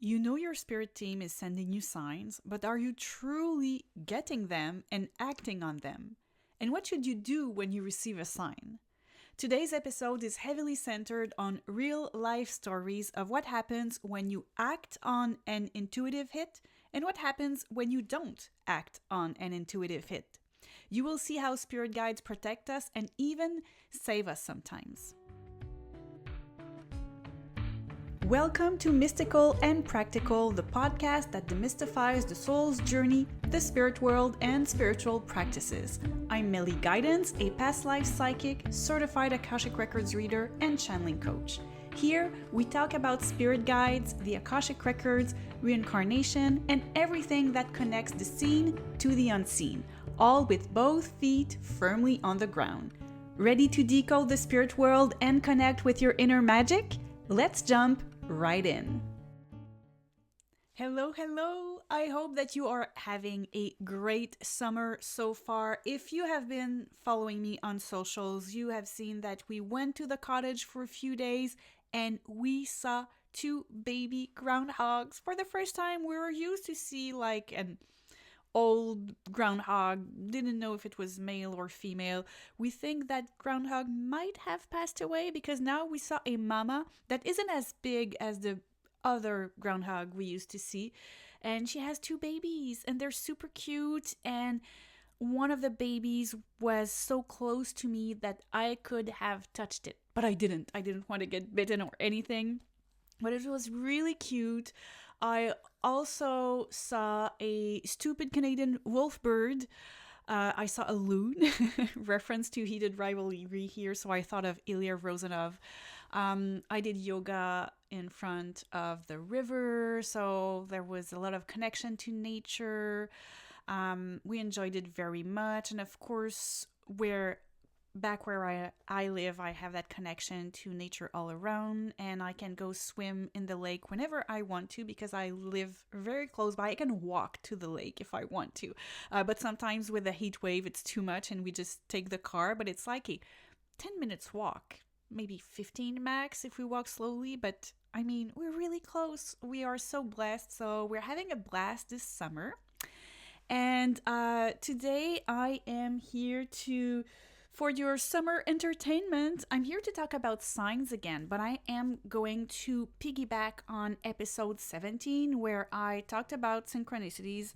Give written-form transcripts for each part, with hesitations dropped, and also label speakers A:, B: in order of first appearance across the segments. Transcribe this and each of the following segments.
A: You know your spirit team is sending you signs, but are you truly getting them and acting on them? And what should you do when you receive a sign? Today's episode is heavily centered on real life stories of what happens when you act on an intuitive hit and what happens when you don't act on an intuitive hit. You will see how spirit guides protect us and even save us sometimes. Welcome to Mystical and Practical, the podcast that demystifies the soul's journey, the spirit world, and spiritual practices. I'm Melly Guidance, a past life psychic, certified Akashic Records reader, and channeling coach. Here, we talk about spirit guides, the Akashic Records, reincarnation, and everything that connects the seen to the unseen, all with both feet firmly on the ground. Ready to decode the spirit world and connect with your inner magic? Let's jump right in. Hello. I hope that you are having a great summer so far. If you have been following me on socials, you have seen that we went to the cottage for a few days and we saw two baby groundhogs. For the first time, we were used to see like an old groundhog, didn't know if it was male or female. We think that groundhog might have passed away because now we saw a mama that isn't as big as the other groundhog we used to see, and she has two babies and they're super cute. And one of the babies was so close to me that I could have touched it, but I didn't want to get bitten or anything, but it was really cute. I also saw a stupid Canadian wolf bird. I saw a loon, reference to heated rivalry here, so I thought of Ilya Rozanov. I did yoga in front of the river, so there was a lot of connection to nature. We enjoyed it very much, and of course, back where I live, I have that connection to nature all around, and I can go swim in the lake whenever I want to because I live very close by. I can walk to the lake if I want to, but sometimes with the heat wave it's too much and we just take the car, but it's like a 10 minutes walk, maybe 15 max if we walk slowly. But I mean, we're really close. We are so blessed, so we're having a blast this summer. And today I am here for your summer entertainment. I'm here to talk about signs again, but I am going to piggyback on episode 17 where I talked about synchronicities.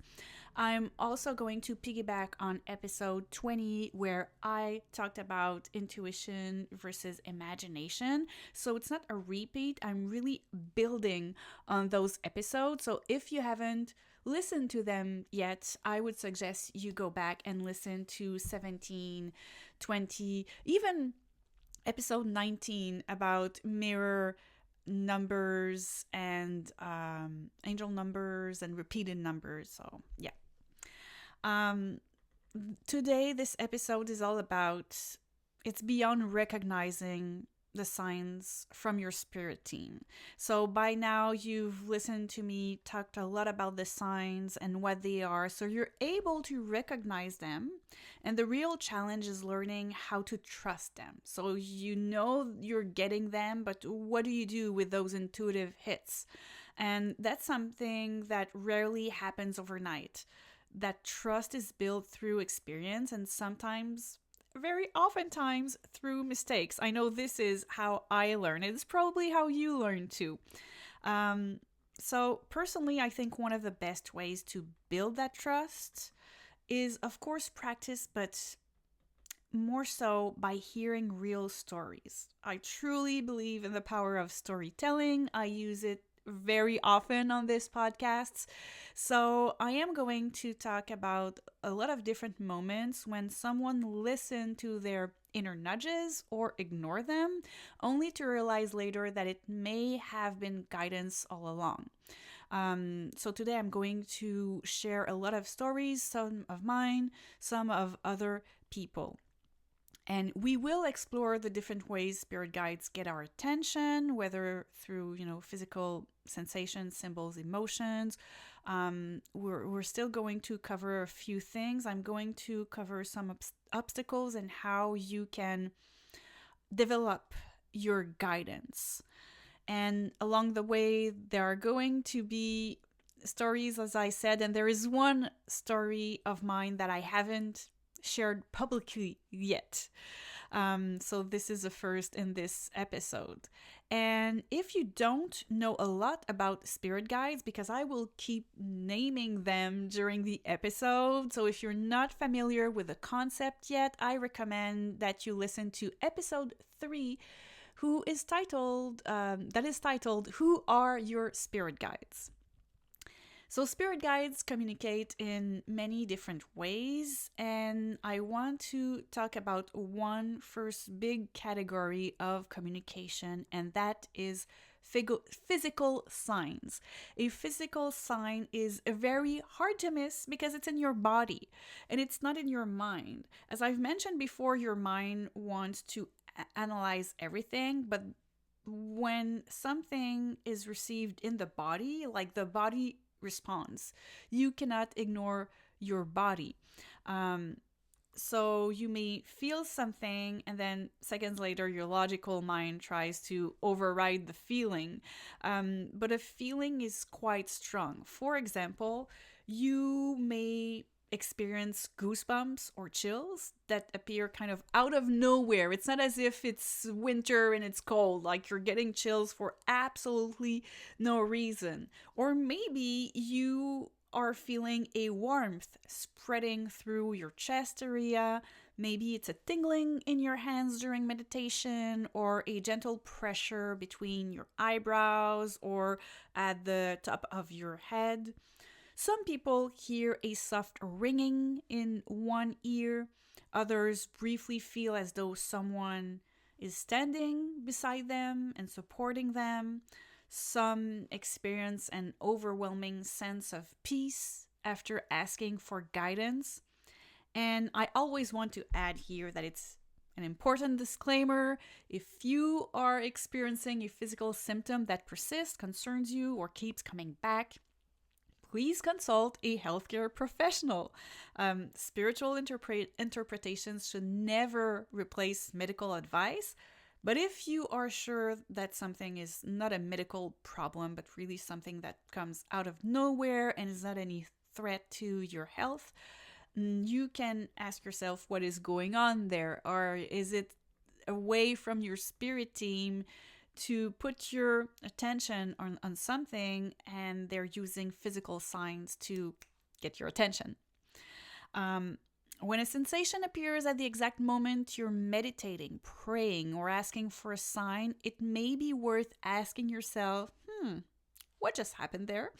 A: I'm also going to piggyback on episode 20 where I talked about intuition versus imagination. So it's not a repeat. I'm really building on those episodes. So if you haven't listened to them yet, I would suggest you go back and listen to 17, 20, even episode 19 about mirror numbers and angel numbers and repeated numbers. So yeah. Today, this episode is all about, it's beyond recognizing the signs from your spirit team. So by now you've listened to me talked a lot about the signs and what they are, so you're able to recognize them. And the real challenge is learning how to trust them. So you know you're getting them, but what do you do with those intuitive hits? And that's something that rarely happens overnight. That trust is built through experience and sometimes, very oftentimes, through mistakes. I know this is how I learn. It's probably how you learn too. So personally, I think one of the best ways to build that trust is, of course, practice, but more so by hearing real stories. I truly believe in the power of storytelling. I use it very often on this podcast. So I am going to talk about a lot of different moments when someone listened to their inner nudges or ignore them, only to realize later that it may have been guidance all along. So today I'm going to share a lot of stories, some of mine, some of other people. And we will explore the different ways spirit guides get our attention, whether through, physical sensations, symbols, emotions. We're still going to cover a few things. I'm going to cover some obstacles and how you can develop your guidance. And along the way, there are going to be stories, as I said, and there is one story of mine that I haven't shared publicly yet. So this is a first in this episode. And if you don't know a lot about spirit guides, because I will keep naming them during the episode, so if you're not familiar with the concept yet, I recommend that you listen to episode 3, that is titled, Who Are Your Spirit Guides? So, spirit guides communicate in many different ways, and I want to talk about one first big category of communication, and that is physical signs. A physical sign is very hard to miss because it's in your body and it's not in your mind. As I've mentioned before, your mind wants to analyze everything, but when something is received in the body, like the body response. You cannot ignore your body. So you may feel something, and then seconds later, your logical mind tries to override the feeling. But a feeling is quite strong. For example, you may experience goosebumps or chills that appear kind of out of nowhere. It's not as if it's winter and it's cold, like you're getting chills for absolutely no reason. Or maybe you are feeling a warmth spreading through your chest area. Maybe it's a tingling in your hands during meditation, or a gentle pressure between your eyebrows or at the top of your head. Some people hear a soft ringing in one ear. Others briefly feel as though someone is standing beside them and supporting them. Some experience an overwhelming sense of peace after asking for guidance. And I always want to add here that it's an important disclaimer. If you are experiencing a physical symptom that persists, concerns you, or keeps coming back, please consult a healthcare professional. Spiritual interpretations should never replace medical advice. But if you are sure that something is not a medical problem, but really something that comes out of nowhere and is not any threat to your health, you can ask yourself what is going on there. Or is it a way from your spirit team to put your attention on something, and they're using physical signs to get your attention? When a sensation appears at the exact moment you're meditating, praying, or asking for a sign, it may be worth asking yourself, what just happened there?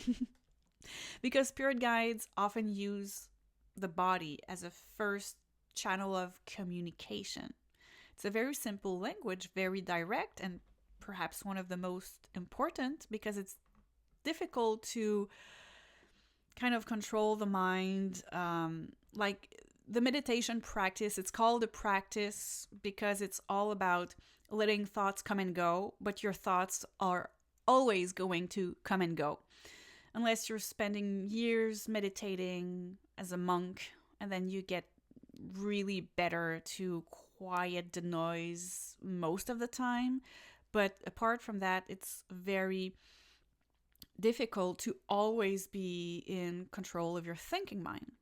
A: Because spirit guides often use the body as a first channel of communication. It's a very simple language, very direct, and perhaps one of the most important, because it's difficult to kind of control the mind. Like the meditation practice, it's called a practice because it's all about letting thoughts come and go, but your thoughts are always going to come and go. Unless you're spending years meditating as a monk, and then you get really better to quiet the noise most of the time. But apart from that, it's very difficult to always be in control of your thinking mind.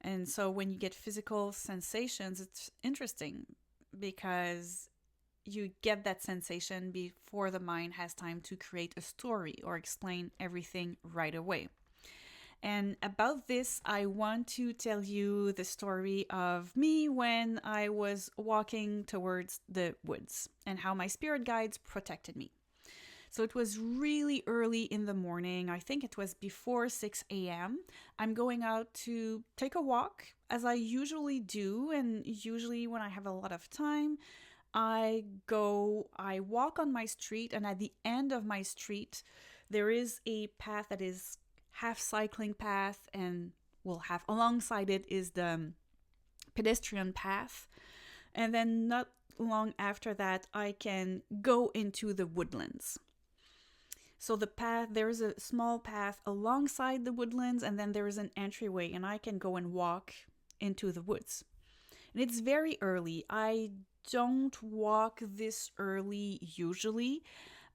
A: And so when you get physical sensations, it's interesting because you get that sensation before the mind has time to create a story or explain everything right away. And about this, I want to tell you the story of me when I was walking towards the woods and how my spirit guides protected me. So it was really early in the morning. I think it was before 6 a.m. I'm going out to take a walk, as I usually do. And usually when I have a lot of time, I walk on my street. And at the end of my street, there is a path that is half cycling path, and we'll have alongside it is the pedestrian path. And then not long after that, I can go into the woodlands. So the path, there's a small path alongside the woodlands, and then there is an entryway, and I can go and walk into the woods. And it's very early. I don't walk this early usually.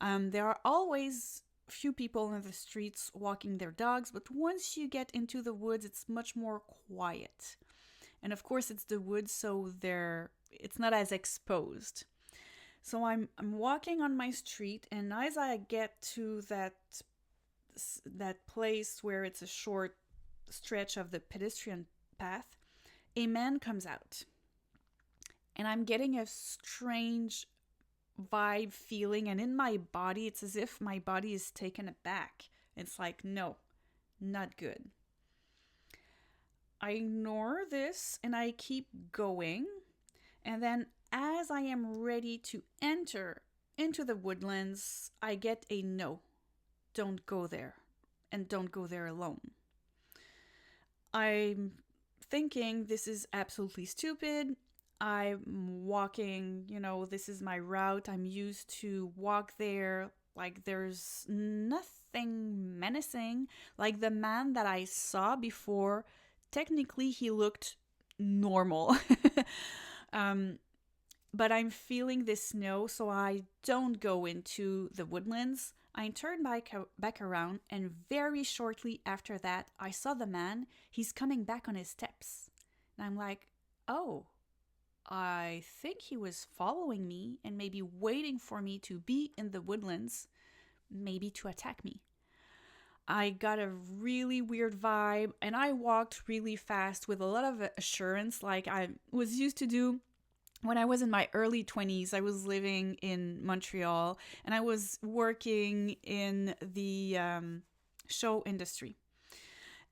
A: There are always few people in the streets walking their dogs, but once you get into the woods, it's much more quiet. And of course, it's the woods, so it's not as exposed. So I'm walking on my street, and as I get to that place where it's a short stretch of the pedestrian path, a man comes out. And I'm getting a strange vibe feeling, and in my body, it's as if my body is taken aback. It's like, no, not good. I ignore this and I keep going. And then, as I am ready to enter into the woodlands, I get a no. Don't go there. And don't go there alone. I'm thinking this is absolutely stupid. I'm walking, this is my route. I'm used to walk there. Like, there's nothing menacing. Like, the man that I saw before, technically he looked normal. But I'm feeling this no, so I don't go into the woodlands. I turn back around, and very shortly after that, I saw the man. He's coming back on his steps. And I'm like, oh, I think he was following me and maybe waiting for me to be in the woodlands, maybe to attack me. I got a really weird vibe, and I walked really fast with a lot of assurance, like I was used to do when I was in my early 20s. I was living in Montreal, and I was working in the show industry.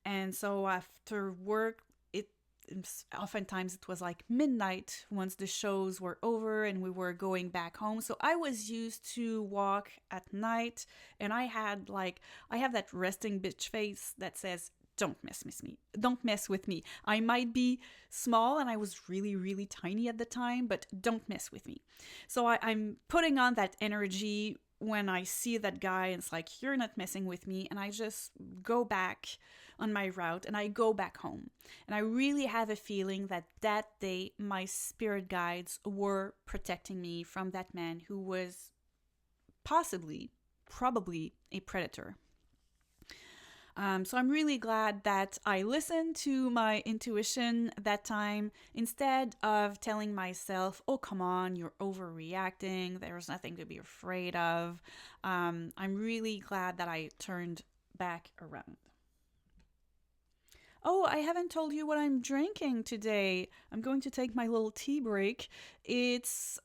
A: And so after work, oftentimes it was like midnight once the shows were over and we were going back home. So I was used to walk at night, and I have that resting bitch face that says, don't mess with me. Don't mess with me. I might be small, and I was really, really tiny at the time, but don't mess with me. So I'm putting on that energy when I see that guy, and it's like, you're not messing with me. And I just go back on my route, and I go back home. And I really have a feeling that day my spirit guides were protecting me from that man who was probably a predator. So I'm really glad that I listened to my intuition that time instead of telling myself, oh, come on, you're overreacting. There's nothing to be afraid of. I'm really glad that I turned back around. Oh, I haven't told you what I'm drinking today. I'm going to take my little tea break. It's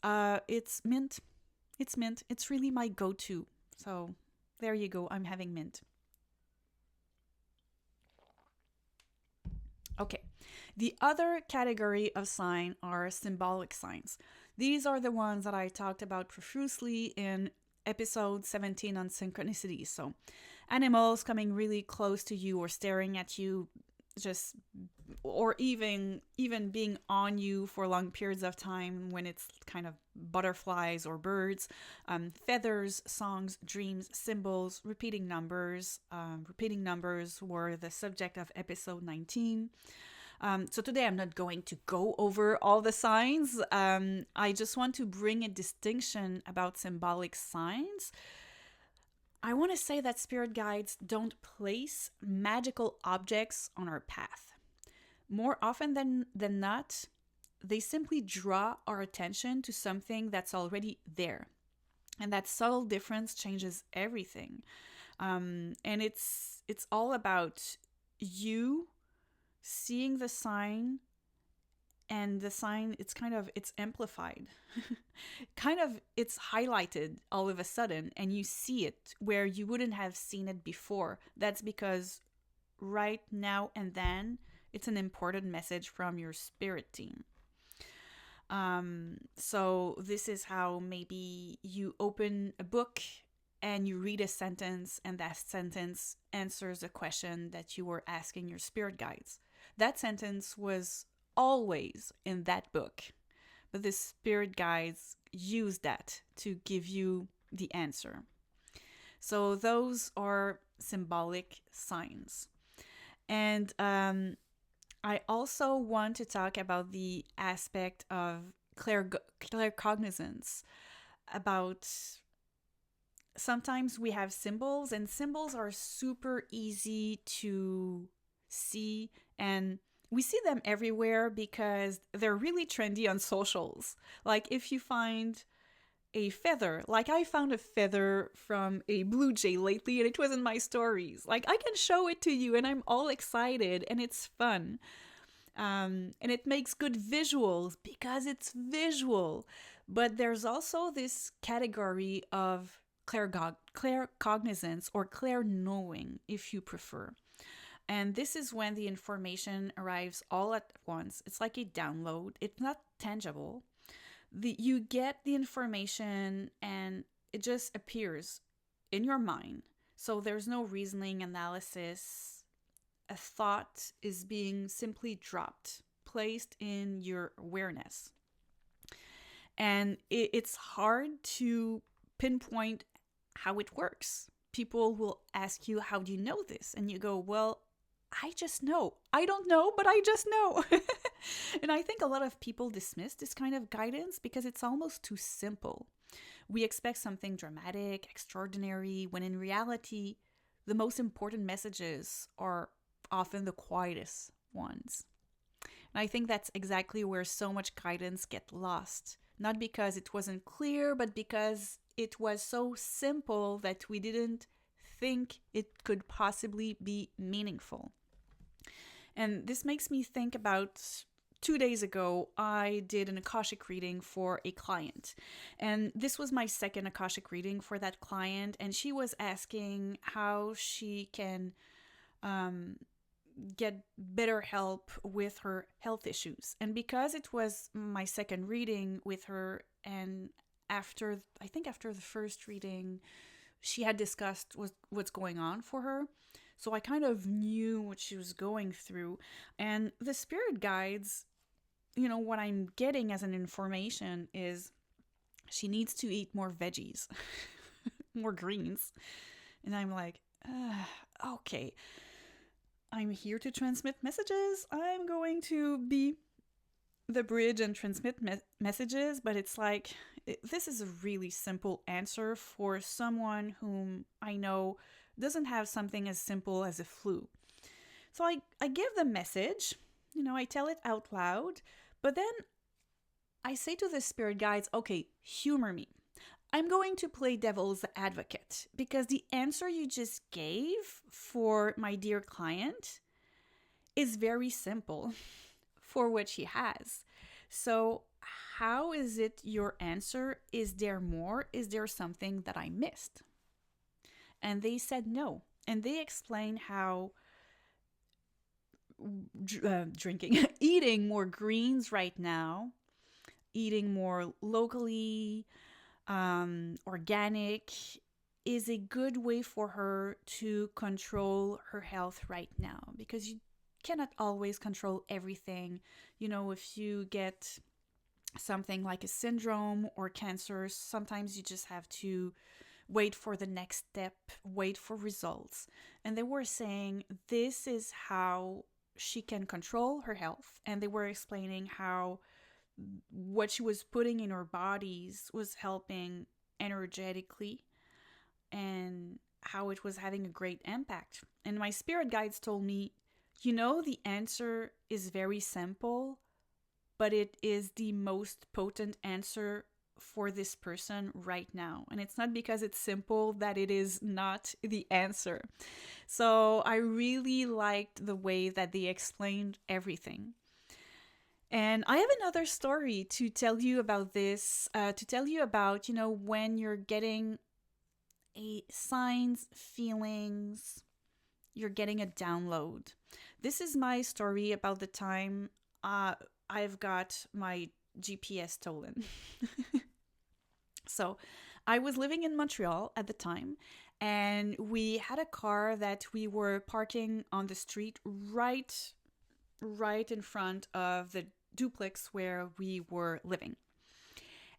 A: mint. It's mint. It's really my go-to. So there you go. I'm having mint. Okay, the other category of sign are symbolic signs. These are the ones that I talked about profusely in episode 17 on synchronicities. So animals coming really close to you or staring at you, or even being on you for long periods of time when it's kind of butterflies or birds, feathers, songs, dreams, symbols, repeating numbers. Repeating numbers were the subject of episode 19. So today I'm not going to go over all the signs. I just want to bring a distinction about symbolic signs. I want to say that spirit guides don't place magical objects on our path. More often than not, they simply draw our attention to something that's already there. And that subtle difference changes everything. And it's all about you seeing the sign, and the sign, it's amplified. It's highlighted all of a sudden, and you see it where you wouldn't have seen it before. That's because right now and then, it's an important message from your spirit team. So this is how maybe you open a book and you read a sentence, and that sentence answers a question that you were asking your spirit guides. That sentence was always in that book, but the spirit guides use that to give you the answer. So those are symbolic signs. And I also want to talk about the aspect of claircognizance, about sometimes we have symbols, and symbols are super easy to see, and we see them everywhere because they're really trendy on socials. Like if you find a feather, like I found a feather from a blue jay lately and it was in my stories. Like I can show it to you and I'm all excited and it's fun. And it makes good visuals because it's visual. But there's also this category of claircognizance or clair knowing, if you prefer. And this is when the information arrives all at once. It's like a download. It's not tangible. You get the information and it just appears in your mind. So there's no reasoning, analysis. A thought is being simply dropped, placed in your awareness. And it's hard to pinpoint how it works. People will ask you, how do you know this? And you go, well, I just know. I don't know, but I just know. And I think a lot of people dismiss this kind of guidance because it's almost too simple. We expect something dramatic, extraordinary, when in reality, the most important messages are often the quietest ones. And I think that's exactly where so much guidance gets lost. Not because it wasn't clear, but because it was so simple that we didn't think it could possibly be meaningful. And this makes me think about 2 days ago, I did an Akashic reading for a client. And this was my second Akashic reading for that client. And she was asking how she can get better help with her health issues. And because it was my second reading with her, and after the first reading, she had discussed what's going on for her. So I kind of knew what she was going through. And the spirit guides, what I'm getting as an information is she needs to eat more veggies, more greens. And I'm like, okay, I'm here to transmit messages. I'm going to be the bridge and transmit messages, but it's like, this is a really simple answer for someone whom I know doesn't have something as simple as a flu. So I give the message, I tell it out loud, but then I say to the spirit guides, okay, humor me. I'm going to play devil's advocate because the answer you just gave for my dear client is very simple for what she has. So how is it your answer? Is there more? Is there something that I missed? And they said no. And they explained how eating more greens right now, eating more locally, organic, is a good way for her to control her health right now. Because you cannot always control everything. If you get something like a syndrome or cancer, sometimes you just have to wait for the next step, wait for results. And they were saying this is how she can control her health. And they were explaining how what she was putting in her bodies was helping energetically and how it was having a great impact. And my spirit guides told me, the answer is very simple, but it is the most potent answer for this person right now. And it's not because it's simple that it is not the answer. So I really liked the way that they explained everything. And I have another story to tell you about this, to tell you about, when you're getting signs, feelings, you're getting a download. This is my story about the time I've got my GPS stolen. So I was living in Montreal at the time, and we had a car that we were parking on the street right in front of the duplex where we were living.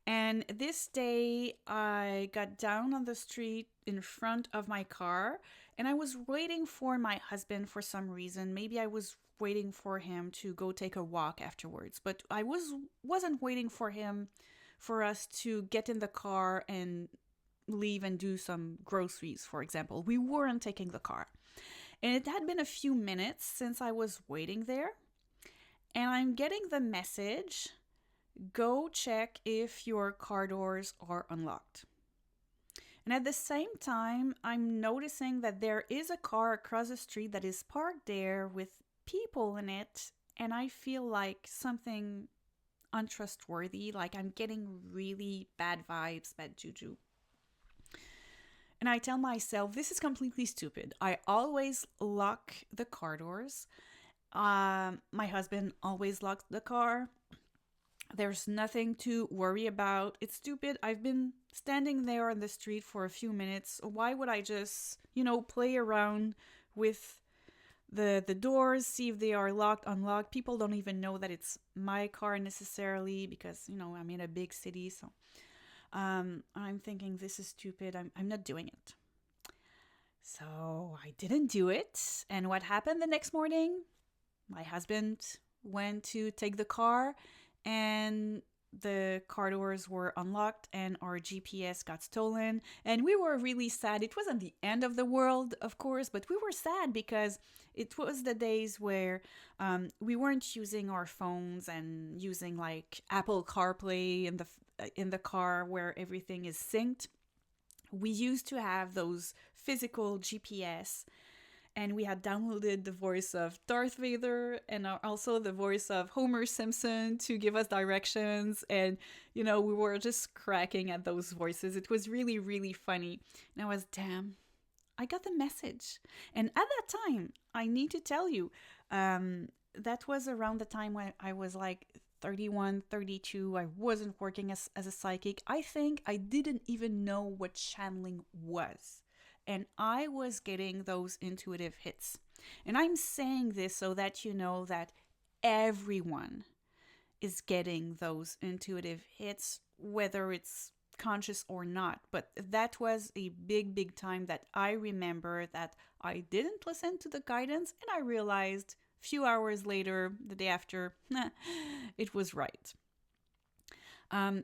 A: And this day I got down on the street in front of my car, and I was waiting for my husband for some reason. Maybe I was waiting for him to go take a walk afterwards, but I wasn't waiting for him for us to get in the car and leave and do some groceries, for example. We weren't taking the car. And it had been a few minutes since I was waiting there. And I'm getting the message, go check if your car doors are unlocked. And at the same time, I'm noticing that there is a car across the street that is parked there with people in it. And I feel like something untrustworthy, like I'm getting really bad vibes, bad juju. And I tell myself, this is completely stupid. I always lock the car doors. My husband always locks the car. There's nothing to worry about. It's stupid. I've been standing there on the street for a few minutes. Why would I just, play around with the doors, see if they are locked, unlocked? People don't even know that it's my car necessarily because, I'm in a big city. So I'm thinking this is stupid. I'm not doing it. So I didn't do it. And what happened the next morning? My husband went to take the car and the car doors were unlocked and our GPS got stolen. And we were really sad. It wasn't the end of the world, of course, but we were sad because it was the days where we weren't using our phones and using like Apple CarPlay in the car where everything is synced. We used to have those physical GPS, and we had downloaded the voice of Darth Vader and also the voice of Homer Simpson to give us directions. And, we were just cracking at those voices. It was really, really funny. And I was, damn, I got the message. And at that time, I need to tell you, that was around the time when I was like 31, 32. I wasn't working as a psychic. I think I didn't even know what channeling was. And I was getting those intuitive hits. And I'm saying this so that you know that everyone is getting those intuitive hits, whether it's conscious or not. But that was a big, big time that I remember that I didn't listen to the guidance, and I realized a few hours later, the day after, it was right.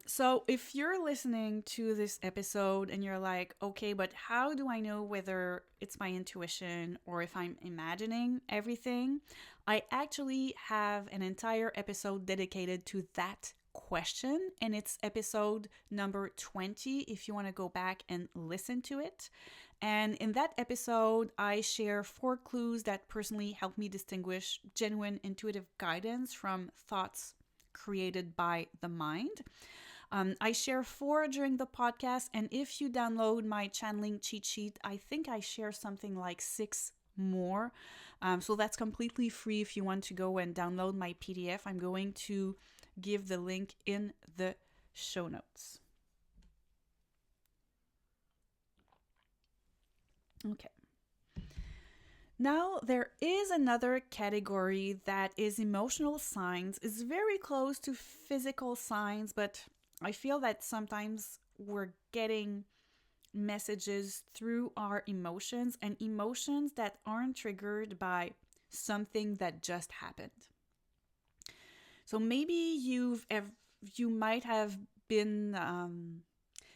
A: So if you're listening to this episode and you're like, okay, but how do I know whether it's my intuition or if I'm imagining everything? I actually have an entire episode dedicated to that question, and it's episode number 20 if you want to go back and listen to it. And in that episode, I share 4 clues that personally help me distinguish genuine intuitive guidance from thoughts created by the mind. I share 4 during the podcast, and if you download my channeling cheat sheet, I think I share something like 6 more. So that's completely free if you want to go and download my PDF. I'm going to give the link in the show notes. Okay. Now, there is another category that is emotional signs. It's very close to physical signs, but I feel that sometimes we're getting messages through our emotions, and emotions that aren't triggered by something that just happened. So maybe you might have been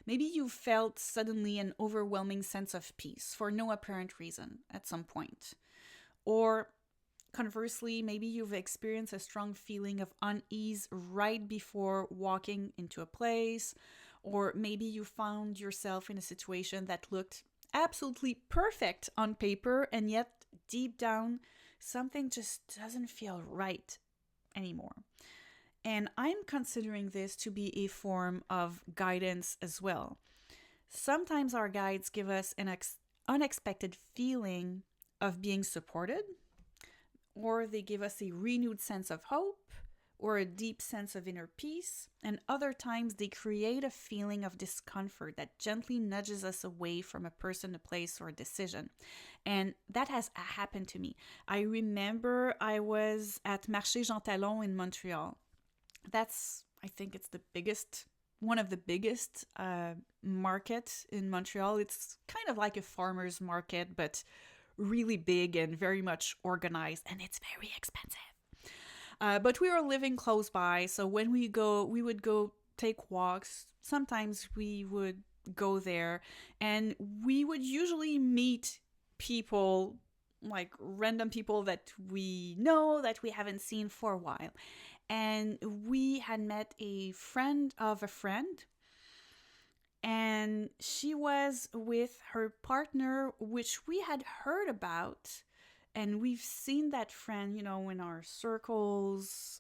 A: maybe you felt suddenly an overwhelming sense of peace for no apparent reason at some point. Or conversely, maybe you've experienced a strong feeling of unease right before walking into a place. Or maybe you found yourself in a situation that looked absolutely perfect on paper, and yet deep down, something just doesn't feel right anymore. And I'm considering this to be a form of guidance as well. Sometimes our guides give us an unexpected feeling of being supported, or they give us a renewed sense of hope, or a deep sense of inner peace. And other times they create a feeling of discomfort that gently nudges us away from a person, a place, or a decision. And that has happened to me. I remember I was at Marché Jean Talon in Montreal. I think it's one of the biggest market in Montreal. It's kind of like a farmer's market, but really big and very much organized, and it's very expensive. But we were living close by, so when we would go take walks. Sometimes we would go there. And we would usually meet people, like random people that we know that we haven't seen for a while. And we had met a friend of a friend, and she was with her partner, which we had heard about. And we've seen that friend, in our circles.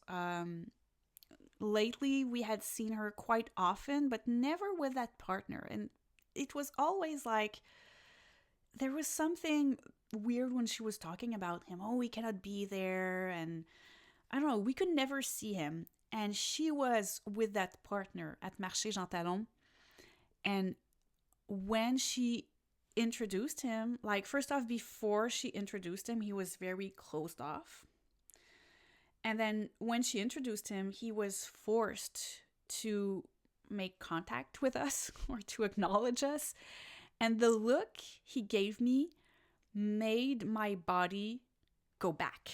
A: Lately, we had seen her quite often, but never with that partner. And it was always like there was something weird when she was talking about him. Oh, he cannot be there. And I don't know, we could never see him. And she was with that partner at Marché Jean Talon. And when she introduced him, like, first off, before she introduced him, he was very closed off. And then when she introduced him, he was forced to make contact with us or to acknowledge us. And the look he gave me made my body go back.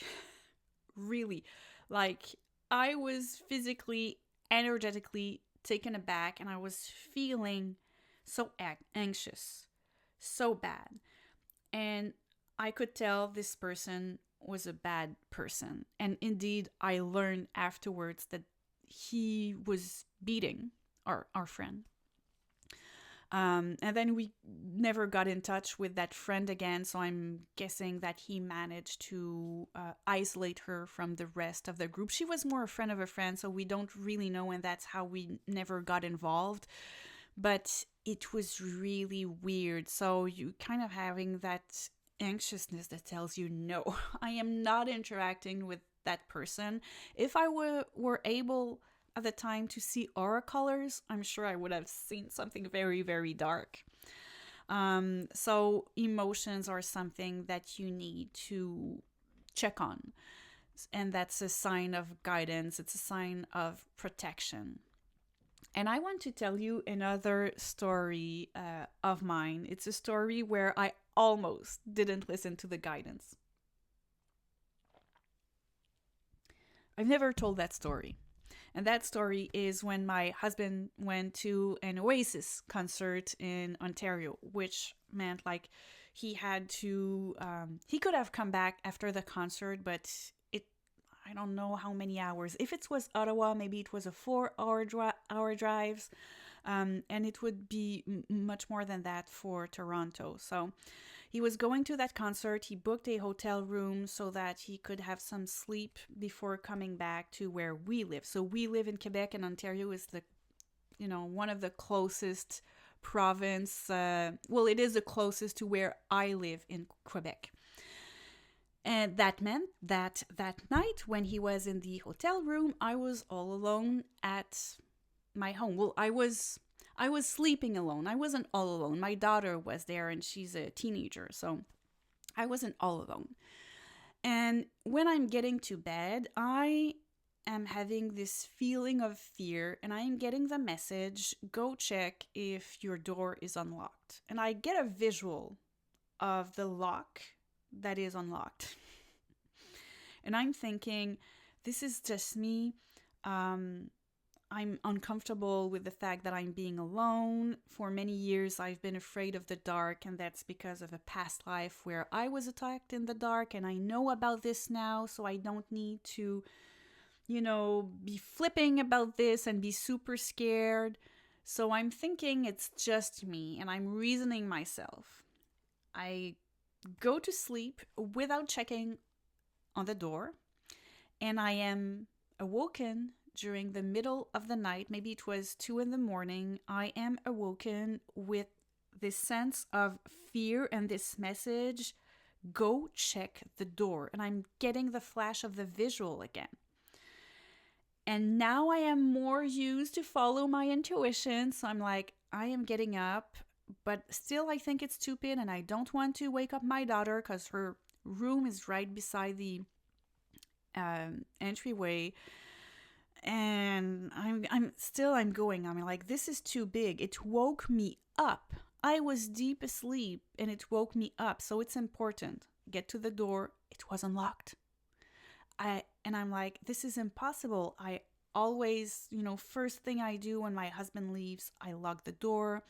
A: Really. Like, I was physically, energetically taken aback, and I was feeling so anxious, so bad. And I could tell this person was a bad person. And indeed, I learned afterwards that he was beating our friend. And then we never got in touch with that friend again, so I'm guessing that he managed to isolate her from the rest of the group. She was more a friend of a friend, so we don't really know, and that's how we never got involved. But it was really weird. So you kind of having that anxiousness that tells you, no, I am not interacting with that person. If I were able at the time to see aura colors, I'm sure I would have seen something very, very dark. So emotions are something that you need to check on. And that's a sign of guidance. It's a sign of protection. And I want to tell you another story of mine. It's a story where I almost didn't listen to the guidance. I've never told that story. And that story is when my husband went to an Oasis concert in Ontario, which meant like he had to, he could have come back after the concert, but I don't know how many hours. If it was Ottawa, maybe it was a 4-hour drive, and it would be much more than that for Toronto. So he was going to that concert. He booked a hotel room so that he could have some sleep before coming back to where we live. So we live in Quebec, and Ontario is one of the closest province. Well, it is the closest to where I live in Quebec. And that meant that night when he was in the hotel room, I was all alone at my home. Well, I was sleeping alone. I wasn't all alone. My daughter was there, and she's a teenager, so I wasn't all alone. And when I'm getting to bed, I am having this feeling of fear, and I am getting the message, go check if your door is unlocked. And I get a visual of the lock that is unlocked. And I'm thinking, this is just me. I'm uncomfortable with the fact that I'm being alone. For many years, I've been afraid of the dark, and that's because of a past life where I was attacked in the dark, and I know about this now, so I don't need to, be flipping about this and be super scared. So I'm thinking it's just me, and I'm reasoning myself. I go to sleep without checking on the door, and I am awoken during the middle of the night. Maybe it was 2 a.m. I am awoken with this sense of fear and this message, go check the door. And I'm getting the flash of the visual again. And now I am more used to follow my intuition. So I'm like, I am getting up, but still I think it's stupid, and I don't want to wake up my daughter because her room is right beside the entryway. And I'm going. I'm like, this is too big. It woke me up. I was deep asleep, and it woke me up. So it's important. Get to the door. It was unlocked. And I'm like, this is impossible. I always, first thing I do when my husband leaves, I lock the door.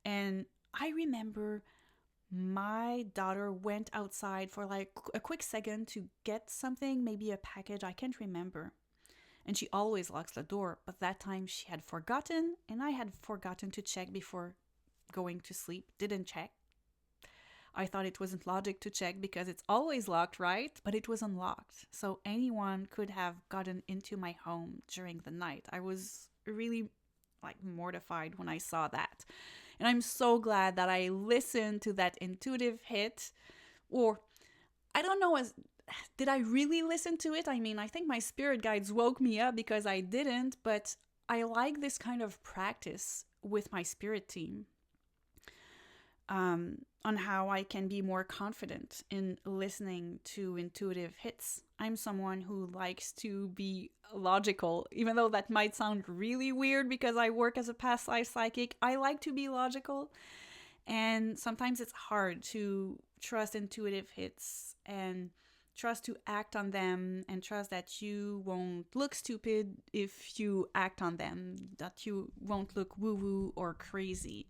A: And I remember my daughter went outside for like a quick second to get something, maybe a package, I can't remember. And she always locks the door, but that time she had forgotten, and I had forgotten to check before going to sleep. Didn't check. I thought it wasn't logic to check because it's always locked, right? But it was unlocked. So anyone could have gotten into my home during the night. I was really like mortified when I saw that. And I'm so glad that I listened to that intuitive hit. Or I don't know, did I really listen to it? I mean, I think my spirit guides woke me up because I didn't, but I like this kind of practice with my spirit team. On how I can be more confident in listening to intuitive hits. I'm someone who likes to be logical, even though that might sound really weird because I work as a past life psychic. I like to be logical, and sometimes it's hard to trust intuitive hits and trust to act on them and trust that you won't look stupid if you act on them, that you won't look woo-woo or crazy.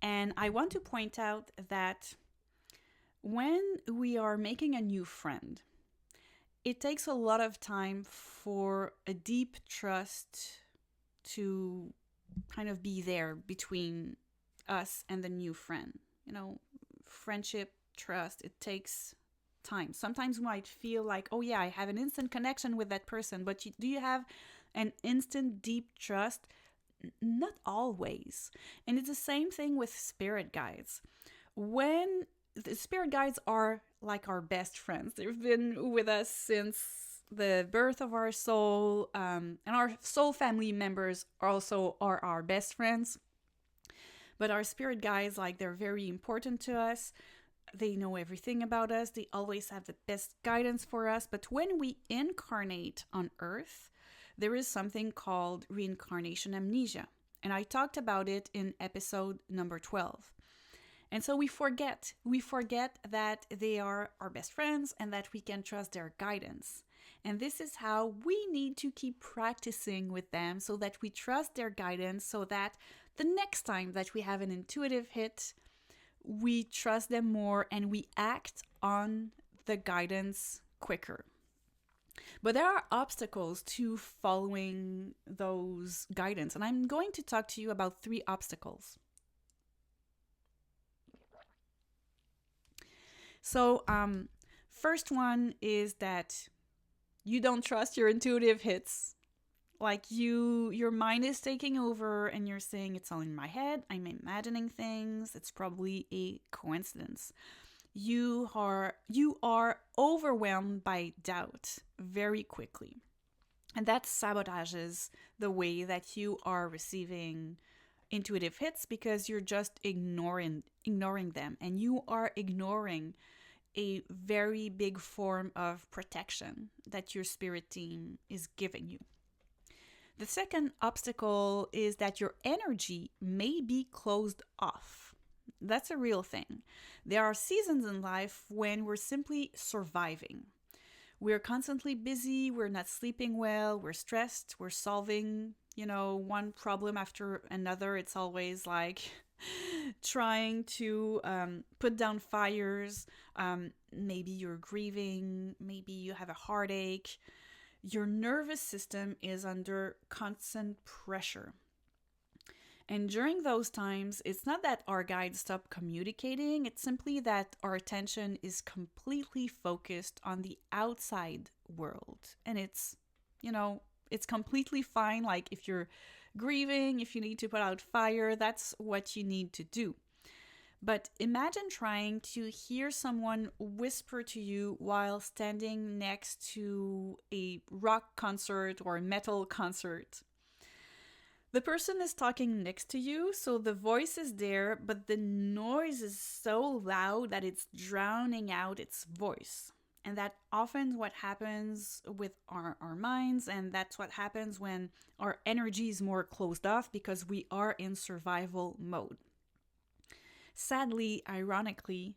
A: And I want to point out that when we are making a new friend, it takes a lot of time for a deep trust to kind of be there between us and the new friend. You know, friendship, trust, it takes time. Sometimes we might feel like, oh yeah, I have an instant connection with that person, but do you have an instant deep trust? Not always. And it's the same thing with spirit guides. When the spirit guides are like our best friends, they've been with us since the birth of our soul, and our soul family members also are our best friends. But our spirit guides, like, they're very important to us. They know everything about us. They always have the best guidance for us. But when we incarnate on Earth, there is something called reincarnation amnesia. And I talked about it in episode number 12. And so we forget that they are our best friends and that we can trust their guidance. And this is how we need to keep practicing with them so that we trust their guidance, so that the next time that we have an intuitive hit, we trust them more and we act on the guidance quicker. But there are obstacles to following those guidance, and I'm going to talk to you about 3 obstacles. So, first one is that you don't trust your intuitive hits. Like your mind is taking over and you're saying it's all in my head, I'm imagining things, it's probably a coincidence. You are overwhelmed by doubt very quickly. And that sabotages the way that you are receiving intuitive hits because you're just ignoring them, and you are ignoring a very big form of protection that your spirit team is giving you. The second obstacle is that your energy may be closed off. That's a real thing. There are seasons in life when we're simply surviving. We're constantly busy, we're not sleeping well, we're stressed, we're solving, one problem after another. It's always like trying to put down fires. Maybe you're grieving, maybe you have a heartache. Your nervous system is under constant pressure. And during those times, it's not that our guides stop communicating, it's simply that our attention is completely focused on the outside world. And it's completely fine. Like if you're grieving, if you need to put out fire, that's what you need to do. But imagine trying to hear someone whisper to you while standing next to a rock concert or a metal concert. The person is talking next to you, so the voice is there, but the noise is so loud that it's drowning out its voice. And that often what happens with our minds, and that's what happens when our energy is more closed off because we are in survival mode. Sadly, ironically,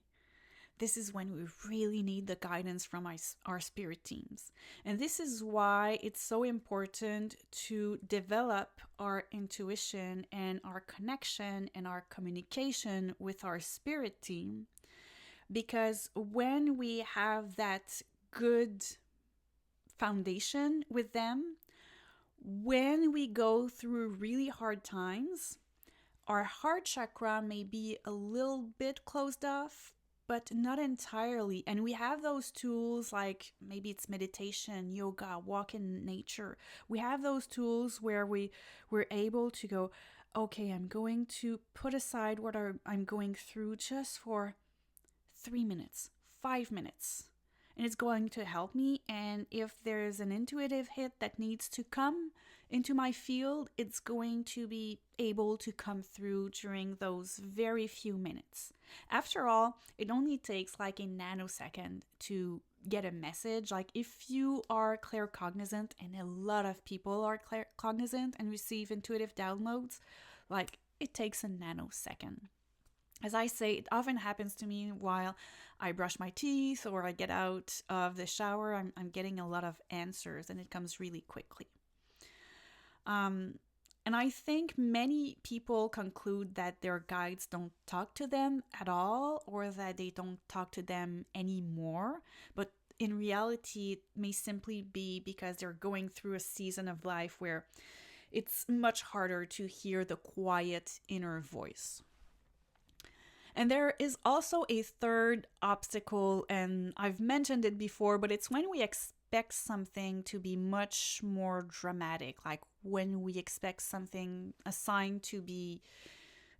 A: this is when we really need the guidance from our spirit teams. And this is why it's so important to develop our intuition and our connection and our communication with our spirit team. Because when we have that good foundation with them, when we go through really hard times, our heart chakra may be a little bit closed off, but not entirely. And we have those tools like maybe it's meditation, yoga, walk in nature. We have those tools where we're able to go, okay, I'm going to put aside what I'm going through just for 3 minutes, 5 minutes. And it's going to help me. And if there's an intuitive hit that needs to come into my field, it's going to be able to come through during those very few minutes. After all, it only takes like a nanosecond to get a message. Like if you are claircognizant, and a lot of people are claircognizant and receive intuitive downloads, like it takes a nanosecond. As I say, it often happens to me while I brush my teeth or I get out of the shower. I'm getting a lot of answers, and it comes really quickly. And I think many people conclude that their guides don't talk to them at all, or that they don't talk to them anymore. But in reality, it may simply be because they're going through a season of life where it's much harder to hear the quiet inner voice. And there is also a third obstacle, and I've mentioned it before, but it's when we expect something to be much more dramatic, like when we expect something, a sign to be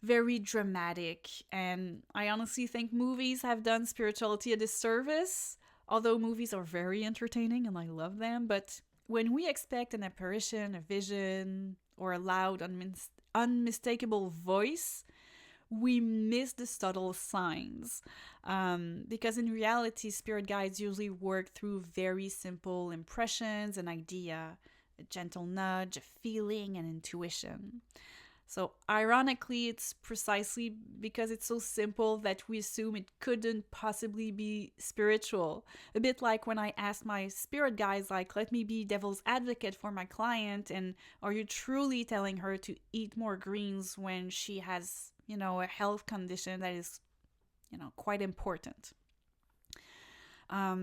A: very dramatic. And I honestly think movies have done spirituality a disservice, although movies are very entertaining and I love them. But when we expect an apparition, a vision, or a loud, unmistakable voice, we miss the subtle signs. Because in reality, spirit guides usually work through very simple impressions, an idea, a gentle nudge, a feeling, and intuition. So ironically, it's precisely because it's so simple that we assume it couldn't possibly be spiritual. A bit like when I asked my spirit guides, like, let me be devil's advocate for my client, and are you truly telling her to eat more greens when she has, a health condition that is, quite important? I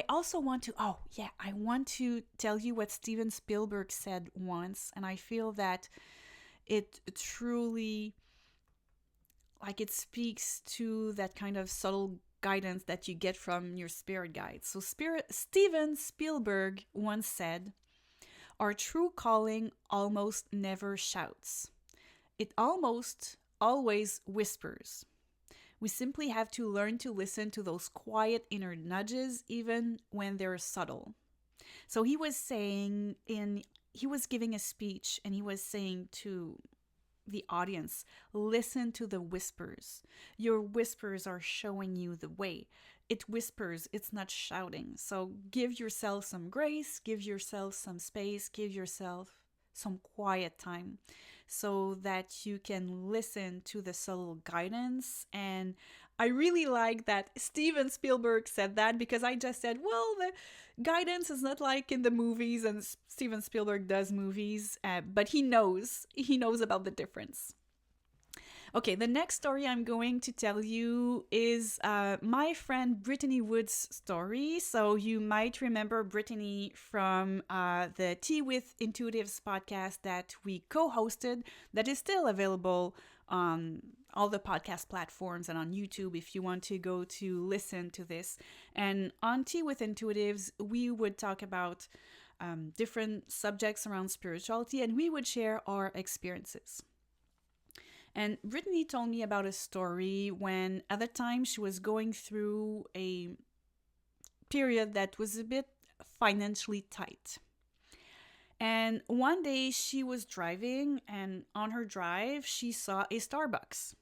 A: also want to, I want to tell you what Steven Spielberg said once, and I feel that it truly, it speaks to that kind of subtle guidance that you get from your spirit guides. So Steven Spielberg once said, "Our true calling almost never shouts. It almost always whispers. We simply have to learn to listen to those quiet inner nudges, even when they're subtle." So he was giving a speech, and he was saying to the audience, listen to the whispers. Your whispers are showing you the way. It whispers, it's not shouting. So give yourself some grace, give yourself some space, give yourself some quiet time so that you can listen to the subtle guidance. And I really like that Steven Spielberg said that, because I just said, well, the guidance is not like in the movies, and Steven Spielberg does movies, but he knows about the difference. Okay, the next story I'm going to tell you is my friend Brittany Woods' story. So you might remember Brittany from the Tea with Intuitives podcast that we co-hosted, that is still available on all the podcast platforms and on YouTube if you want to go to listen to this. And on Tea with Intuitives, we would talk about different subjects around spirituality, and we would share our experiences. And Brittany told me about a story when at the time she was going through a period that was a bit financially tight. And one day she was driving, and on her drive she saw a Starbucks.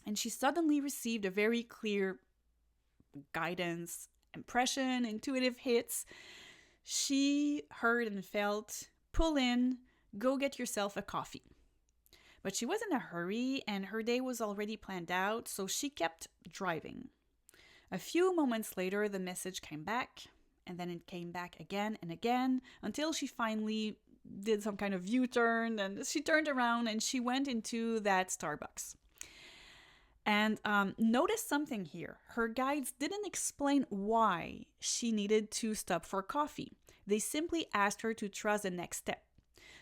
A: And she suddenly received a very clear guidance, impression, intuitive hits. She heard and felt, pull in, go get yourself a coffee. But she was in a hurry and her day was already planned out, so she kept driving. A few moments later, the message came back, and then it came back again and again until she finally did some kind of U-turn, and she turned around and she went into that Starbucks. And notice something here. Her guides didn't explain why she needed to stop for coffee. They simply asked her to trust the next step.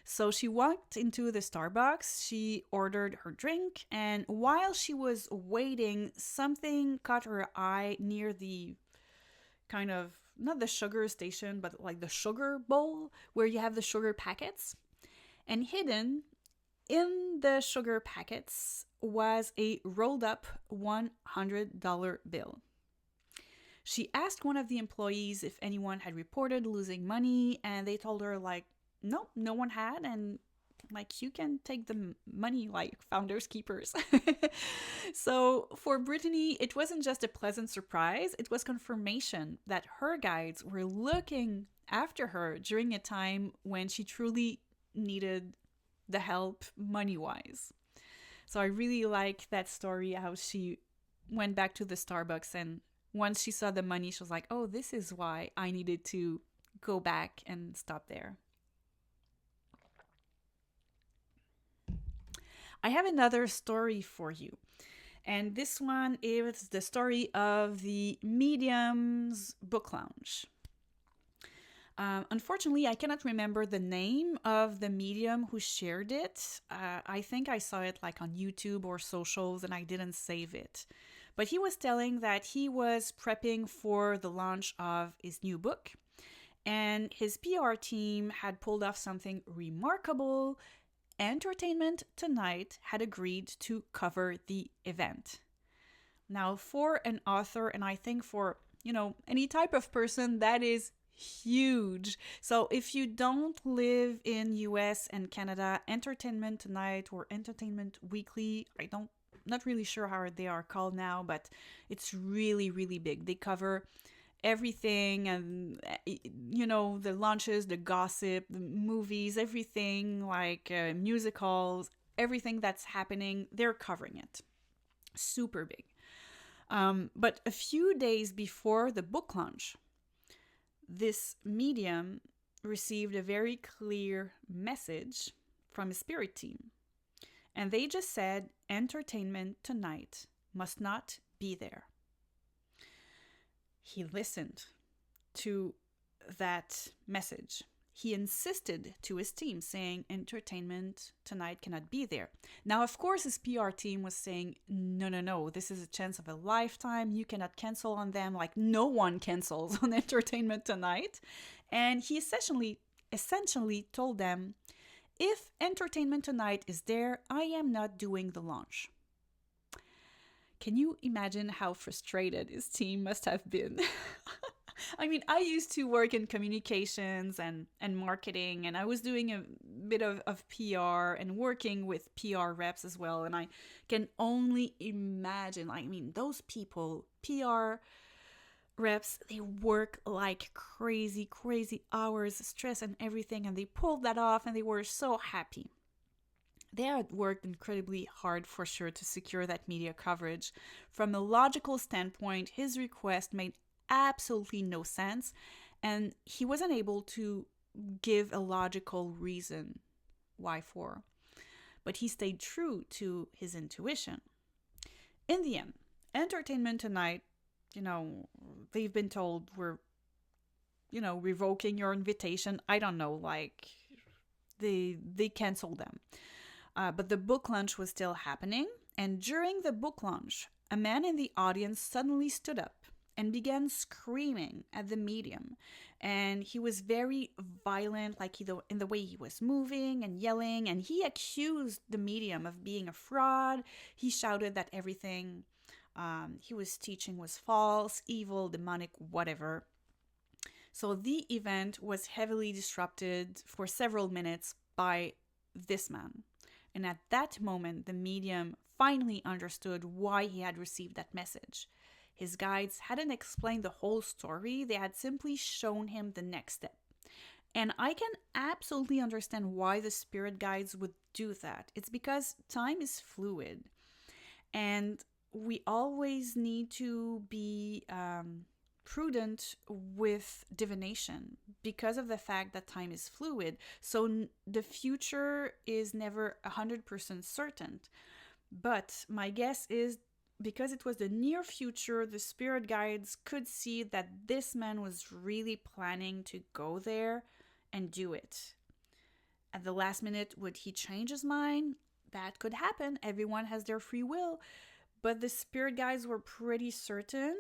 A: So she walked into the Starbucks, she ordered her drink, and while she was waiting, something caught her eye near the kind of, not the sugar station, but like the sugar bowl where you have the sugar packets. And hidden in the sugar packets was a rolled up $100 bill. She asked one of the employees if anyone had reported losing money, and they told her, like, no, no one had, and like, you can take the money like founders keepers. So for Brittany, it wasn't just a pleasant surprise, it was confirmation that her guides were looking after her during a time when she truly needed the help money-wise. So I really like that story, how she went back to the Starbucks, and once she saw the money, she was like, oh, this is why I needed to go back and stop there. I have another story for you. And this one is the story of the Medium's book lounge. Unfortunately, I cannot remember the name of the medium who shared it. I think I saw it like on YouTube or socials and I didn't save it. But he was telling that he was prepping for the launch of his new book. And his PR team had pulled off something remarkable. Entertainment Tonight had agreed to cover the event. Now, for an author, and I think for, any type of person, that is huge. So if you don't live in US and Canada, Entertainment Tonight or Entertainment Weekly, not really sure how they are called now, but it's really, really big. They cover everything, and the launches, the gossip, the movies, everything, like musicals, everything that's happening, they're covering it. Super big. But a few days before the book launch, this medium received a very clear message from a spirit team, and they just said Entertainment Tonight must not be there. He listened to that message. He insisted to his team, saying Entertainment Tonight cannot be there. Now, of course, his PR team was saying, no, this is a chance of a lifetime. You cannot cancel on them. Like, no one cancels on Entertainment Tonight. And he essentially told them, if Entertainment Tonight is there, I am not doing the launch. Can you imagine how frustrated his team must have been? I mean, I used to work in communications and marketing, and I was doing a bit of PR and working with PR reps as well. And I can only imagine, those people, PR reps, they work like crazy hours, stress and everything, and they pulled that off and they were so happy. They had worked incredibly hard for sure to secure that media coverage. From a logical standpoint, his request made absolutely no sense, and he wasn't able to give a logical reason why for. But he stayed true to his intuition. In the end, Entertainment Tonight, they've been told we're, revoking your invitation. I don't know, they canceled them. But the book launch was still happening, and during the book launch, a man in the audience suddenly stood up and began screaming at the medium. And he was very violent, in the way he was moving and yelling, and he accused the medium of being a fraud. He shouted that everything he was teaching was false, evil, demonic, whatever. So the event was heavily disrupted for several minutes by this man. And at that moment, the medium finally understood why he had received that message. His guides hadn't explained the whole story, they had simply shown him the next step. And I can absolutely understand why the spirit guides would do that. It's because time is fluid, and we always need to be prudent with divination because of the fact that time is fluid. So the future is never 100% certain. But my guess is because it was the near future, the spirit guides could see that this man was really planning to go there and do it. At the last minute, would he change his mind? That could happen. Everyone has their free will. But the spirit guides were pretty certain,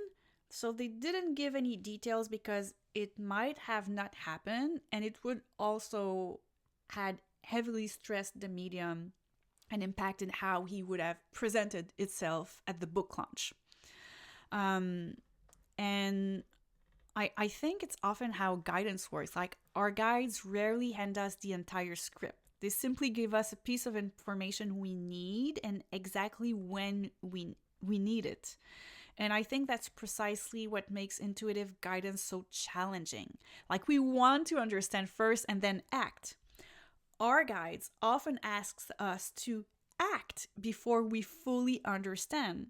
A: so they didn't give any details because it might have not happened, and it would also had heavily stressed the medium and impacted how he would have presented itself at the book launch. And I think it's often how guidance works. Like, our guides rarely hand us the entire script. They simply give us a piece of information we need and exactly when we need it. And I think that's precisely what makes intuitive guidance so challenging. Like, we want to understand first and then act. Our guides often asks us to act before we fully understand.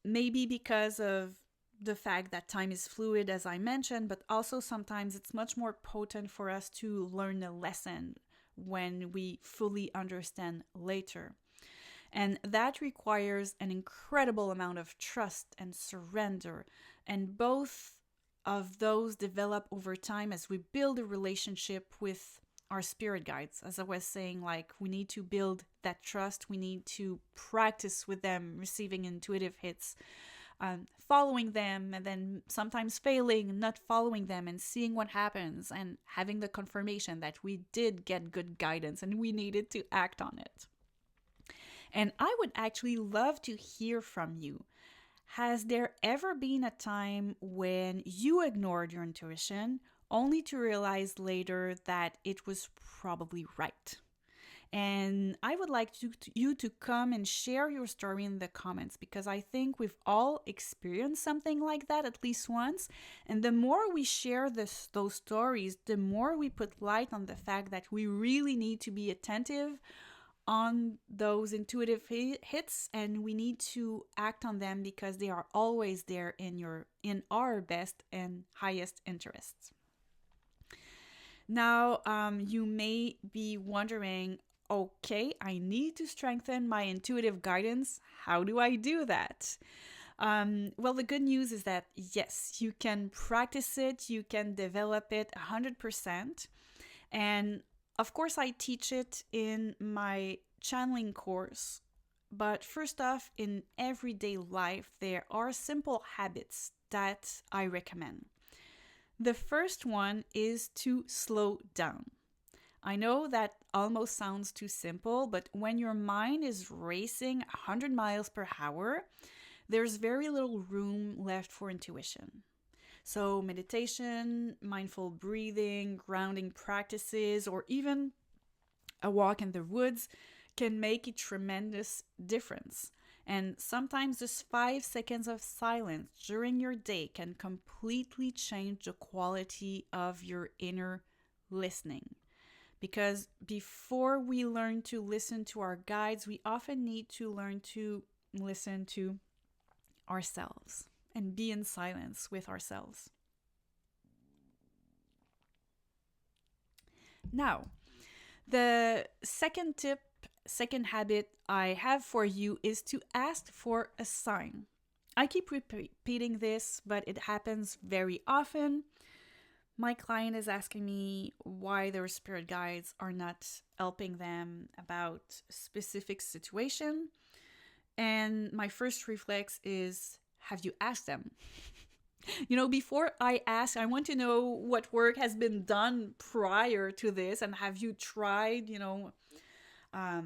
A: Maybe because of the fact that time is fluid, as I mentioned, but also sometimes it's much more potent for us to learn a lesson when we fully understand later. And that requires an incredible amount of trust and surrender. And both of those develop over time as we build a relationship with our spirit guides. As I was saying, like, we need to build that trust. We need to practice with them, receiving intuitive hits, following them, and then sometimes failing, not following them, and seeing what happens, and having the confirmation that we did get good guidance and we needed to act on it. And I would actually love to hear from you. Has there ever been a time when you ignored your intuition only to realize later that it was probably right? And I would like you to come and share your story in the comments, because I think we've all experienced something like that at least once. And the more we share those stories, the more we put light on the fact that we really need to be attentive on those intuitive hits, and we need to act on them because they are always there in our best and highest interests. Now, you may be wondering, okay, I need to strengthen my intuitive guidance. How do I do that? Well, the good news is that yes, you can practice it, you can develop it 100%. And of course, I teach it in my channeling course. But first off, in everyday life, there are simple habits that I recommend. The first one is to slow down. I know that almost sounds too simple, but when your mind is racing 100 miles per hour, there's very little room left for intuition. So meditation, mindful breathing, grounding practices, or even a walk in the woods can make a tremendous difference. And sometimes just 5 seconds of silence during your day can completely change the quality of your inner listening. Because before we learn to listen to our guides, we often need to learn to listen to ourselves and be in silence with ourselves. Now, the second tip, second habit I have for you is to ask for a sign. I keep repeating this, but it happens very often. My client is asking me why their spirit guides are not helping them about a specific situation. And my first reflex is, have you asked them? Before I ask, I want to know what work has been done prior to this, and have you tried, have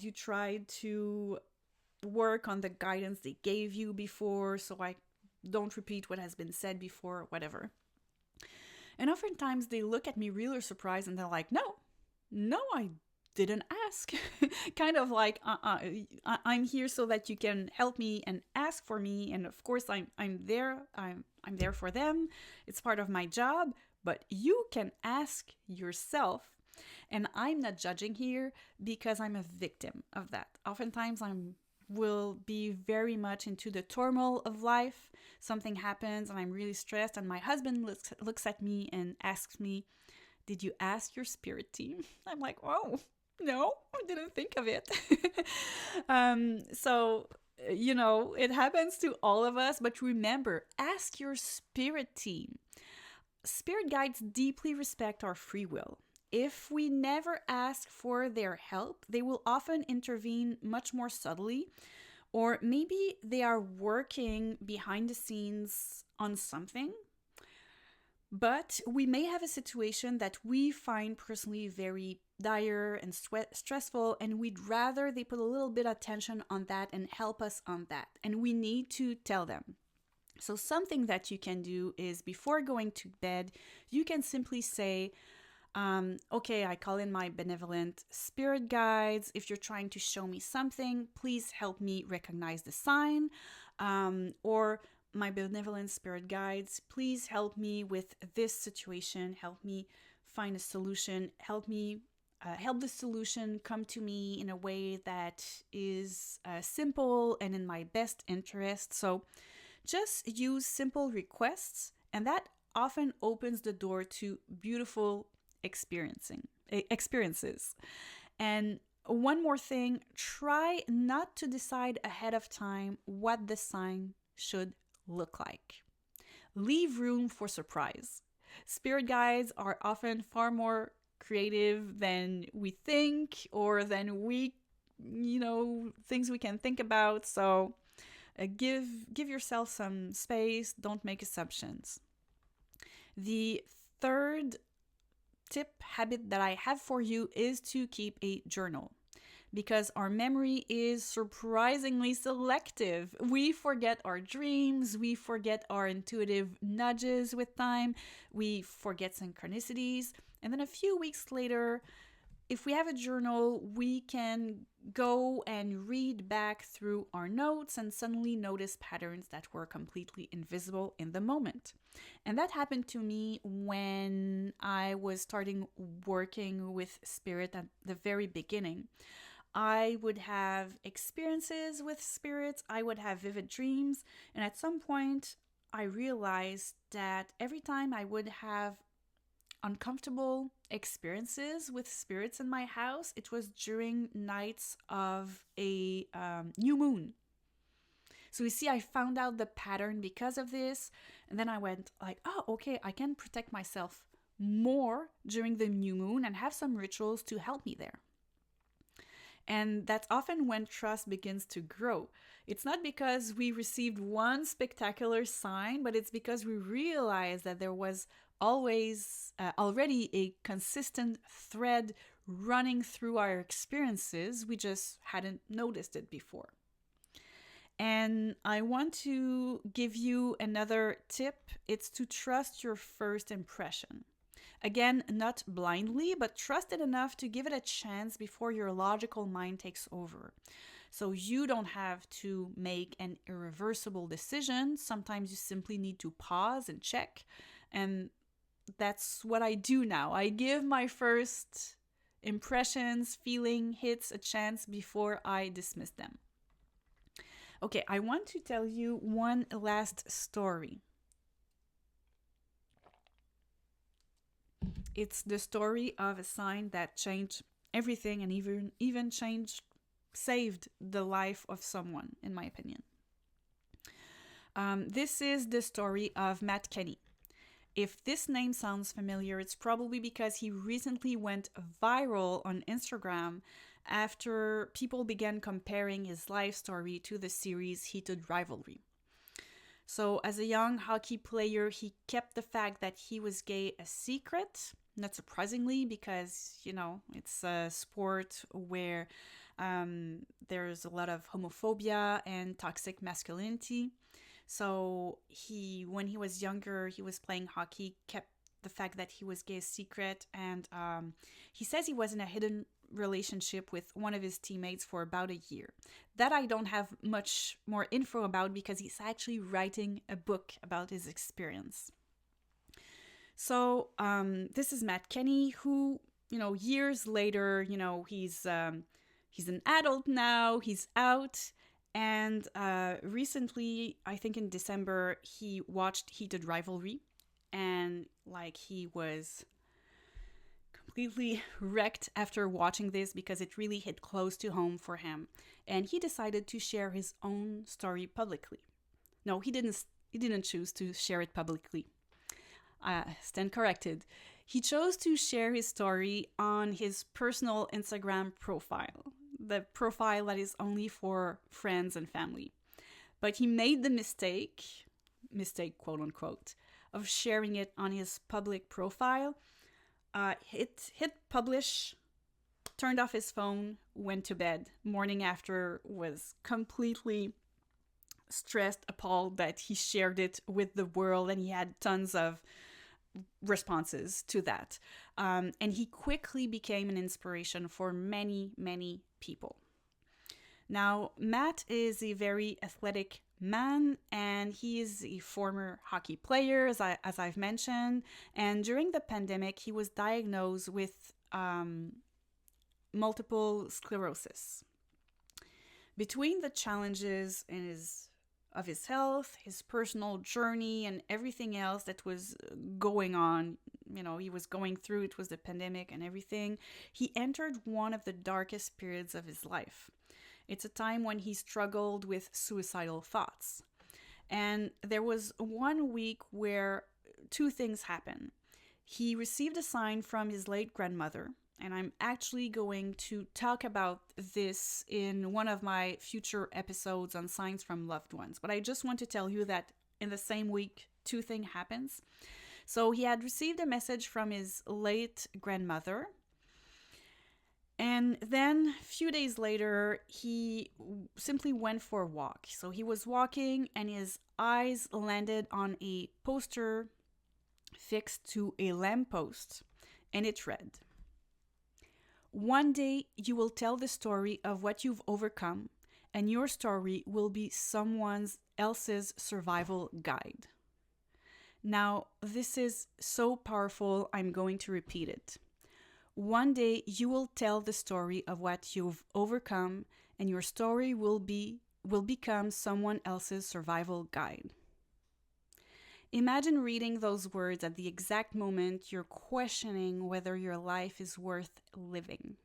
A: you tried to work on the guidance they gave you before, so I don't repeat what has been said before, or whatever. And oftentimes they look at me really surprised, and they're like, no, I didn't ask. Kind of like, I'm here so that you can help me and ask for me, and of course I'm there for them. It's part of my job, But you can ask yourself, and I'm not judging here because I'm a victim of that. Oftentimes I'm will be very much into the turmoil of life. Something happens and I'm really stressed, and my husband looks at me and asks me, "Did you ask your spirit team?" I'm like, "Oh, no, I didn't think of it." So, it happens to all of us, but remember, ask your spirit team. Spirit guides deeply respect our free will. If we never ask for their help, they will often intervene much more subtly, or maybe they are working behind the scenes on something. But we may have a situation that we find personally very dire and stressful, and we'd rather they put a little bit of attention on that and help us on that. And we need to tell them. So something that you can do is before going to bed, you can simply say, okay, I call in my benevolent spirit guides. If you're trying to show me something, please help me recognize the sign. Or my benevolent spirit guides, please help me with this situation. Help me find a solution. Help me help the solution come to me in a way that is simple and in my best interest. So just use simple requests, and that often opens the door to beautiful experiences. And one more thing, try not to decide ahead of time what the sign should look like. Leave room for surprise. Spirit guides are often far more creative than we think, or than things we can think about. So give yourself some space. Don't make assumptions. The third habit that I have for you is to keep a journal, because our memory is surprisingly selective. We forget our dreams, we forget our intuitive nudges with time, we forget synchronicities, and then a few weeks later, if we have a journal, we can go and read back through our notes and suddenly notice patterns that were completely invisible in the moment. And that happened to me when I was starting working with spirit at the very beginning. I would have experiences with spirits, I would have vivid dreams, and at some point I realized that every time I would have uncomfortable experiences with spirits in my house, it was during nights of a new moon. So you see, I found out the pattern because of this, and then I went like, oh, okay, I can protect myself more during the new moon and have some rituals to help me there. And that's often when trust begins to grow. It's not because we received one spectacular sign, but it's because we realized that there was already a consistent thread running through our experiences. We just hadn't noticed it before. And I want to give you another tip. It's to trust your first impression. Again, not blindly, but trust it enough to give it a chance before your logical mind takes over. So you don't have to make an irreversible decision. Sometimes you simply need to pause and check. And that's what I do now. I give my first impressions, feeling, hits a chance before I dismiss them. Okay, I want to tell you one last story. It's the story of a sign that changed everything and even saved the life of someone, in my opinion. This is the story of Matt Kenny. If this name sounds familiar, it's probably because he recently went viral on Instagram after people began comparing his life story to the series Heated Rivalry. So as a young hockey player, he kept the fact that he was gay a secret, not surprisingly, because, it's a sport where there's a lot of homophobia and toxic masculinity. So when he was younger, he was playing hockey, kept the fact that he was gay a secret, and he says he was in a hidden relationship with one of his teammates for about a year. That I don't have much more info about because he's actually writing a book about his experience. So this is Matt Kenny, who, years later, he's an adult now. He's out, and recently, I think in December, he watched Heated Rivalry, and like he was completely wrecked after watching this because it really hit close to home for him, and he decided to share his own story publicly. No, he didn't. He didn't choose to share it publicly. Stand corrected. He chose to share his story on his personal Instagram profile, the profile that is only for friends and family. But he made the mistake quote unquote, of sharing it on his public profile. Hit publish, turned off his phone, went to bed. Morning after was completely stressed, appalled that he shared it with the world, and he had tons of responses to that. And he quickly became an inspiration for many, many people. Now, Matt is a very athletic man, and he is a former hockey player, as I've mentioned. And during the pandemic, he was diagnosed with multiple sclerosis. Between the challenges of his health, his personal journey, and everything else that was going on, he was going through, it was the pandemic and everything, he entered one of the darkest periods of his life. It's a time when he struggled with suicidal thoughts. And there was 1 week where two things happened. He received a sign from his late grandmother, and I'm actually going to talk about this in one of my future episodes on signs from loved ones. But I just want to tell you that in the same week, two things happens. So he had received a message from his late grandmother. And then a few days later, he simply went for a walk. So he was walking and his eyes landed on a poster fixed to a lamppost, and it read, "One day you will tell the story of what you've overcome, and your story will be someone else's survival guide." Now, this is so powerful, I'm going to repeat it. One day you will tell the story of what you've overcome, and your story will become someone else's survival guide. Imagine reading those words at the exact moment you're questioning whether your life is worth living.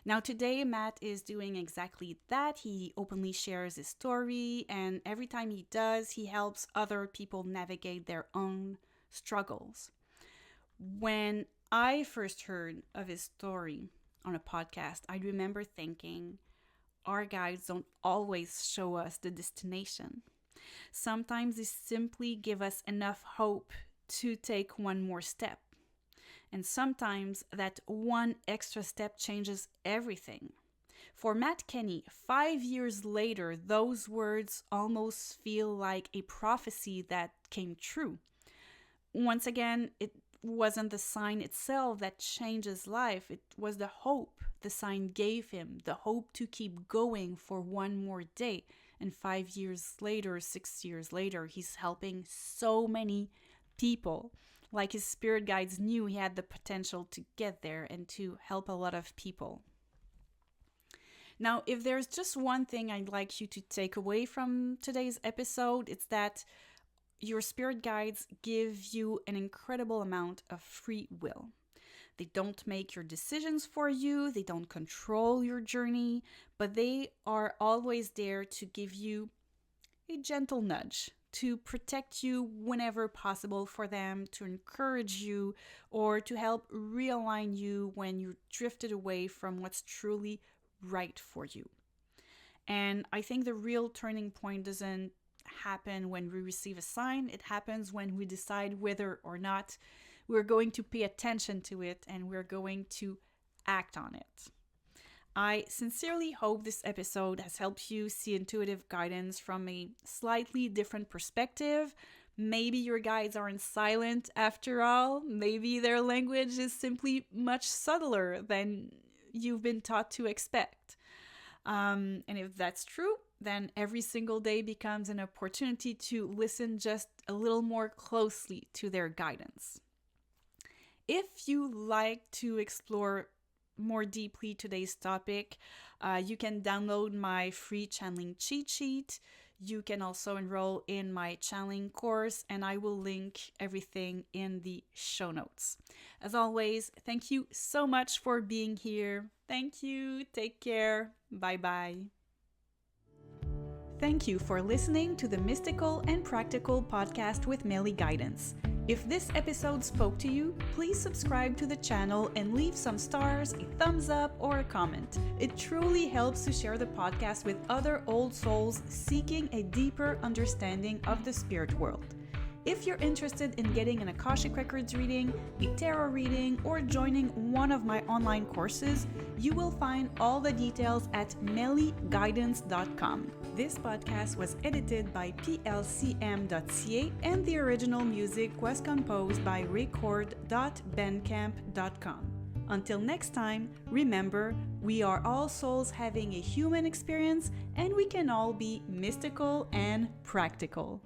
A: Now today, Matt is doing exactly that. He openly shares his story, and every time he does, he helps other people navigate their own struggles. When I first heard of his story on a podcast, I remember thinking, our guides don't always show us the destination. Sometimes they simply give us enough hope to take one more step. And sometimes that one extra step changes everything. For Matt Kenny, 5 years later, those words almost feel like a prophecy that came true. Once again, it wasn't the sign itself that changed his life. It was the hope the sign gave him, the hope to keep going for one more day. And 5 years later, 6 years later, he's helping so many people. Like his spirit guides knew he had the potential to get there and to help a lot of people. Now, if there's just one thing I'd like you to take away from today's episode, it's that your spirit guides give you an incredible amount of free will. They don't make your decisions for you, they don't control your journey, but they are always there to give you a gentle nudge, to protect you whenever possible for them, to encourage you, or to help realign you when you drifted away from what's truly right for you. And I think the real turning point doesn't happen when we receive a sign. It happens when we decide whether or not we're going to pay attention to it and we're going to act on it. I sincerely hope this episode has helped you see intuitive guidance from a slightly different perspective. Maybe your guides aren't silent after all. Maybe their language is simply much subtler than you've been taught to expect. And if that's true, then every single day becomes an opportunity to listen just a little more closely to their guidance. If you like to explore more deeply today's topic, you can download my free channeling cheat sheet. You can also enroll in my channeling course, and I will link everything in the show notes. As always, thank you so much for being here. Thank you. Take care. Bye-bye. Thank you for listening to the Mystical and Practical podcast with Melly Guidance. If this episode spoke to you, please subscribe to the channel and leave some stars, a thumbs up, or a comment. It truly helps to share the podcast with other old souls seeking a deeper understanding of the spirit world. If you're interested in getting an Akashic Records reading, a tarot reading, or joining one of my online courses, you will find all the details at mellyguidance.com. This podcast was edited by plcm.ca and the original music was composed by record.bandcamp.com. Until next time, remember, we are all souls having a human experience and we can all be mystical and practical.